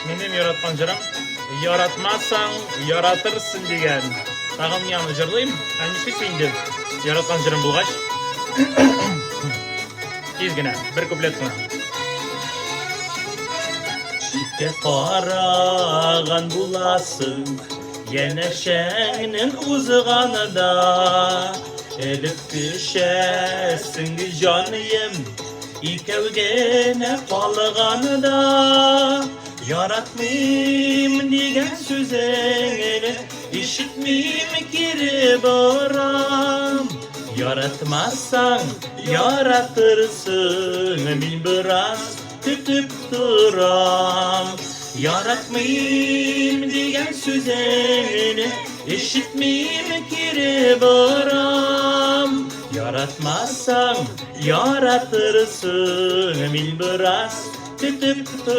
Benim yaratman jırım, yaratmazsan yaratırsın degen. Tağım yanı jırlayım, hangisi sende yaratman jırım bulgaç? Tezgine, bir kuplet buna. Çifte qaragan bulasın, yeneşenin uzğanıda. Elip düşesin canıyım, İkevgene qalğanıda. Yaratmayım degen sözüngeni, işitmeyim geri baram. Yaratmazsan yaratırsın, min biraz tütüp duram. Yaratmayım degen sözüngeni, işitmeyim geri baram. Yaratmazsan yaratırsın, min biraz tütüp duram.